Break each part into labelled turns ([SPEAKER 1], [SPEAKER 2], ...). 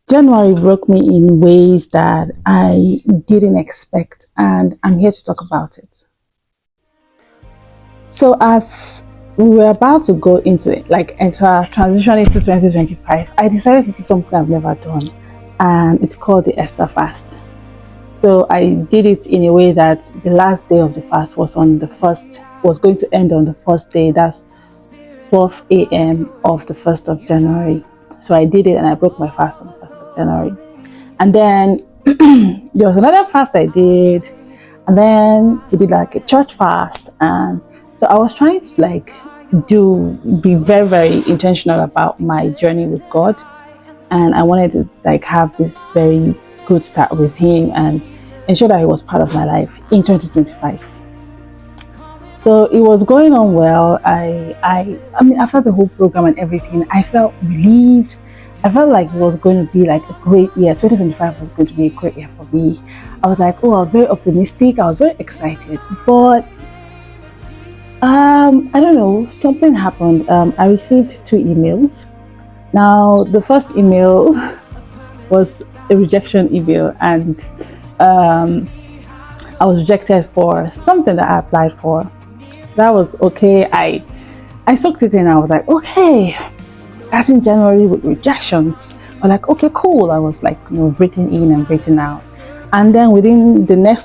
[SPEAKER 1] January broke me in ways that I didn't expect, and I'm here to talk about it. So, as we were about to go into it, like enter transition into 2025, I decided to do something I've never done, and it's called the Esther fast. So I did it in a way that the last day of the fast was going to end on the first day. That's 12 a.m. of the 1st of January. So I did it and I broke my fast on the 1st of January. And then there was another fast I did. And then we did like a church fast. And so I was trying to be very, very intentional about my journey with God. And I wanted to have this very good start with Him and ensure that He was part of my life in 2025. So it was going on well. I mean, after the whole program and everything, I felt relieved. I felt like it was going to be like a great year. 2025 was going to be a great year for me. I was like, oh, I was very optimistic. I was very excited. But I don't know, something happened. I received 2 emails. Now, the first email was a rejection email, and I was rejected for something that I applied for. That was okay. I soaked it in. I was like, okay, starting January with rejections. I was like, okay, cool. I was like, breathing in and breathing out. And then within that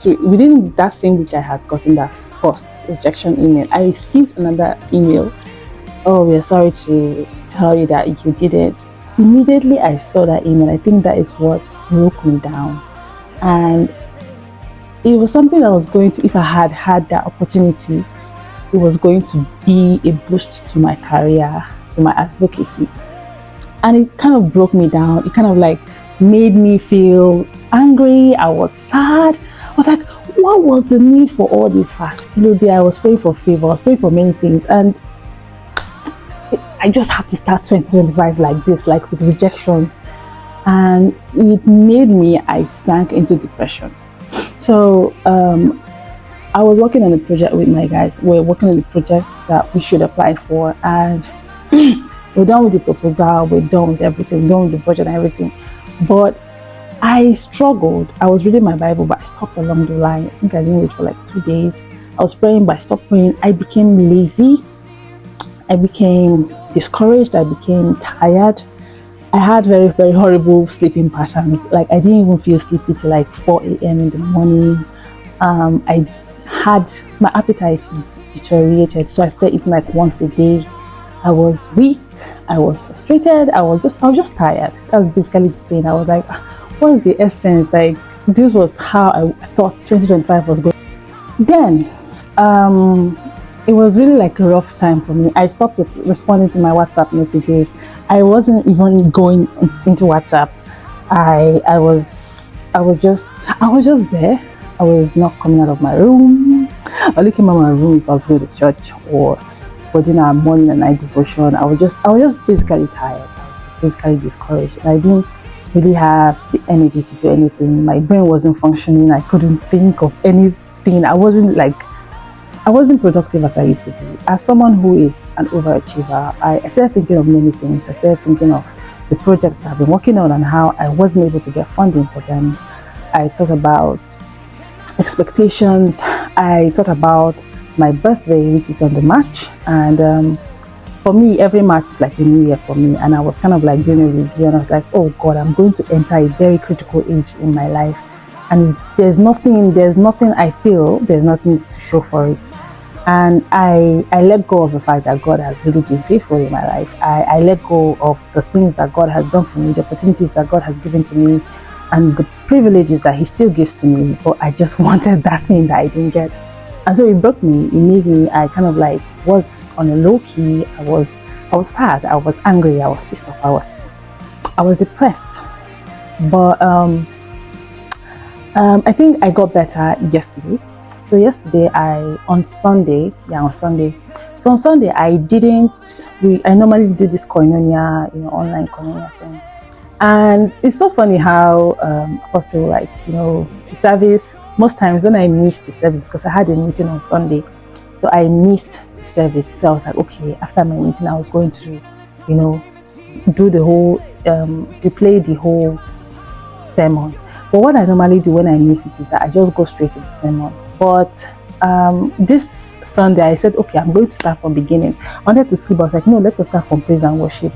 [SPEAKER 1] same week I had gotten that first rejection email, I received another email. Oh, we are sorry to tell you that you did it. Immediately I saw that email. I think that is what broke me down. And it was something that was going to, if I had had that opportunity, it was going to be a boost to my career, to my advocacy. And it kind of broke me down. It kind of made me feel angry. I was sad. I was like, what was the need for all this fast? I was praying for favor. I was praying for many things. And I just had to start 2025 like this, like with rejections. And it made me, I sank into depression. So, I was working on a project with my guys. We're working on the project that we should apply for, and we're done with the proposal, we're done with everything, we're done with the budget and everything. But I struggled. I was reading my Bible, but I stopped along the line. I think I didn't read for 2 days. I was praying, but I stopped praying. I became lazy. I became discouraged. I became tired. I had very, very horrible sleeping patterns. I didn't even feel sleepy till 4 a.m. in the morning. My appetite deteriorated, so I started eating once a day. I was weak. I was frustrated. I was just tired. That was basically the thing. I was like, what's the essence? This was how I thought 2025 was going. Then, it was really a rough time for me. I stopped responding to my WhatsApp messages. I wasn't even going into WhatsApp. I was just there. I was not coming out of my room. I only came out of my room if I was going to church or for dinner, morning and night devotion. I was just basically tired. I was basically discouraged. And I didn't really have the energy to do anything. My brain wasn't functioning. I couldn't think of anything. I wasn't productive as I used to be. As someone who is an overachiever, I started thinking of many things. I started thinking of the projects I've been working on and how I wasn't able to get funding for them. I thought about expectations. I thought about my birthday, which is on the March, and for me, every March is like a new year for me. And I was kind of doing a review, and I was like, oh God, I'm going to enter a very critical age in my life, and there's nothing I feel, there's nothing to show for it. And I let go of the fact that God has really been faithful in my life. I let go of the things that God has done for me, the opportunities that God has given to me, and the privileges that He still gives to me. But I just wanted that thing that I didn't get. And so it broke me. It made me, I kind of was on a low key. I was sad. I was angry. I was pissed off. I was depressed. But I think I got better yesterday. So yesterday, on Sunday, so on Sunday, I normally do this koinonia, online koinonia thing. And it's so funny how Apostle, the service, most times when I missed the service, because I had a meeting on Sunday, so I missed the service. So I was like, okay, after my meeting, I was going to, do the whole, replay the whole sermon. But what I normally do when I miss it is that I just go straight to the sermon. But this Sunday I said, okay, I'm going to start from beginning. I wanted to skip, but I was like, no, let us start from praise and worship.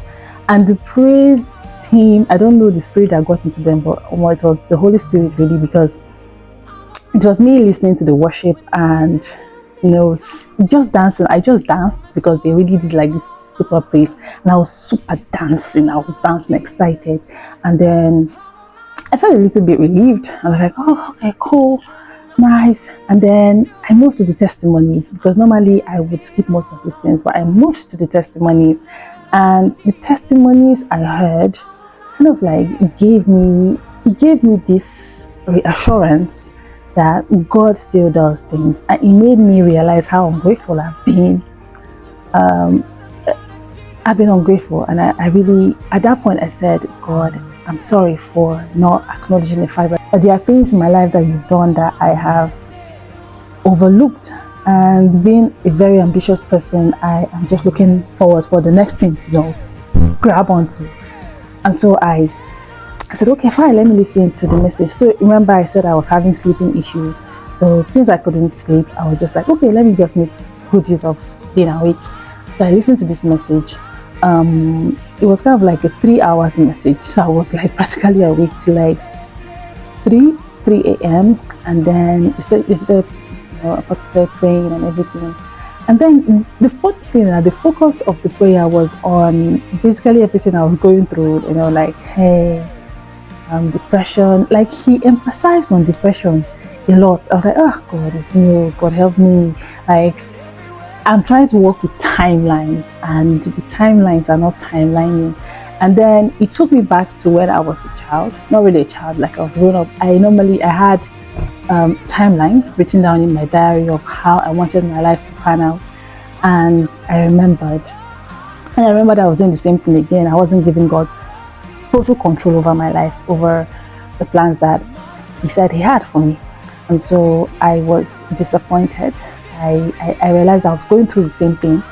[SPEAKER 1] And the praise team, I don't know the spirit that got into them, but it was the Holy Spirit really, because it was me listening to the worship and just dancing. I just danced because they really did like this super praise, and I was super dancing. I was dancing excited, and then I felt a little bit relieved. I was like, oh, okay, cool, nice. And then I moved to the testimonies, because normally I would skip most of the things, but I moved to the testimonies, and the testimonies I heard kind of like gave me this reassurance that God still does things, and it made me realize how ungrateful I've been. I've been ungrateful, and I really, at that point I said, God, I'm sorry for not acknowledging the fact that there are things in my life that you've done that I have overlooked. And being a very ambitious person, I am just looking forward for the next thing to grab onto. And so I said, okay, fine, let me listen to the message. So remember, I said I was having sleeping issues. So since I couldn't sleep, I was just like, okay, let me just make good use of being awake. So I listened to this message. It was kind of like a 3 hours message. So I was like practically awake till like 3 a.m. And then I started praying and everything. And then the fourth thing, the focus of the prayer was on basically everything I was going through, like, hey, depression. Like, he emphasized on depression a lot. I was like, oh God, it's me, God help me. Like, I'm trying to work with timelines, and the timelines are not timelining. And then it took me back to when I was a child, not really a child, like I was growing up. I had timeline written down in my diary of how I wanted my life to pan out, and I remembered I was doing the same thing again. I wasn't giving God total control over my life, over the plans that he said he had for me. And so I was disappointed. I realized I was going through the same thing,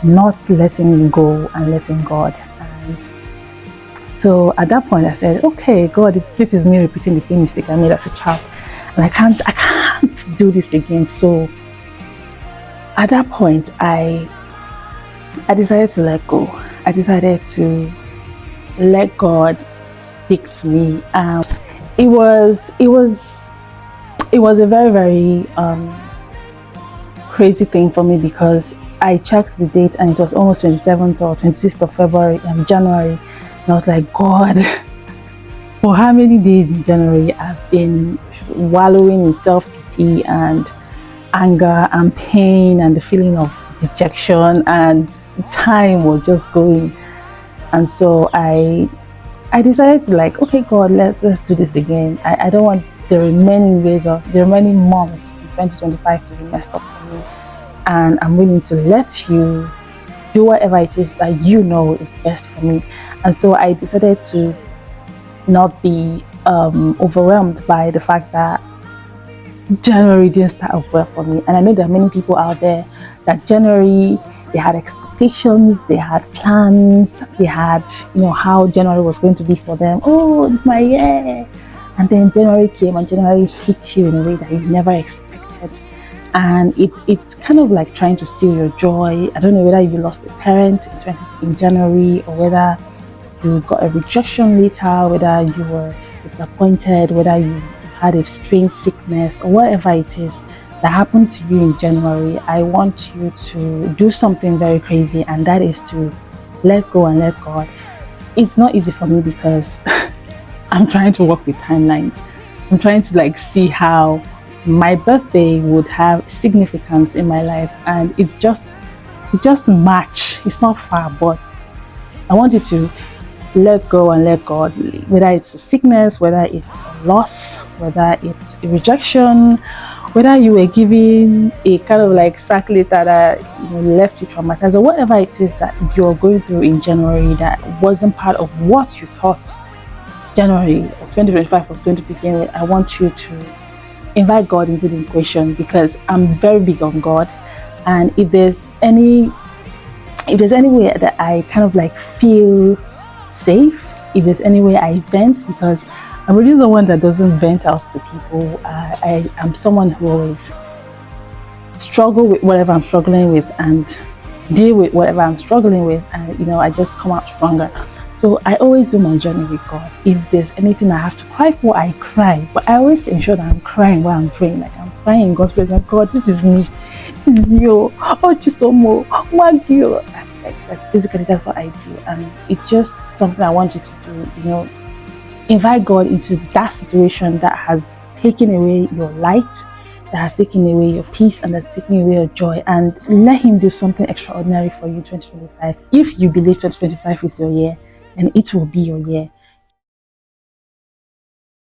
[SPEAKER 1] not letting go and letting God. And so at that point I said, okay, God, this is me repeating the same mistake I made as a child, and I can't do this again. So at that point I decided to let go. I decided to let God speak to me. It was a very, very crazy thing for me, because I checked the date and it was almost 27th or 26th of January, and I was like, God, for how many days in January I've been wallowing in self-pity and anger and pain and the feeling of dejection, and time was just going. And so I decided to, like, okay, God, let's do this again. I don't want the remaining months in 2025 to be messed up for me, and I'm willing to let you do whatever it is that is best for me. And so I decided to not be overwhelmed by the fact that January didn't start off well for me. And I know there are many people out there that January, they had expectations, they had plans, they had, how January was going to be for them. Oh, this is my year. And then January came, and January hit you in a way that you never expected. And it's kind of like trying to steal your joy. I don't know whether you lost a parent in January, or whether you got a rejection later, whether you were disappointed, whether you had a strange sickness, or whatever it is that happened to you in January. I want you to do something very crazy, and that is to let go and let God. It's not easy for me, because I'm trying to work with timelines. I'm trying to see how my birthday would have significance in my life, and it just match. It's not far, but I want you to let go and let God, whether it's a sickness, whether it's a loss, whether it's a rejection, whether you were given a kind of sack letter that left you traumatized, or whatever it is that you're going through in January that wasn't part of what you thought January of 2025 was going to begin with. I want you to invite God into the equation, because I'm very big on God. And if there's any way that I kind of feel safe, if there's any way I vent, because I'm really someone that doesn't vent out to people. I am someone who always struggle with whatever I'm struggling with and deal with whatever I'm struggling with, and I just come out stronger. So I always do my journey with God. If there's anything I have to cry for, I cry. But I always ensure that I'm crying while I'm praying. Like I'm crying in God's presence. God, this is me. This is me. Oh, just so more. Wag you. Like, basically, that's what I do. And it's just something I want you to do. Invite God into that situation that has taken away your light, that has taken away your peace, and that's taken away your joy, and let Him do something extraordinary for you in 2025. If you believe 2025 is your year, then it will be your year.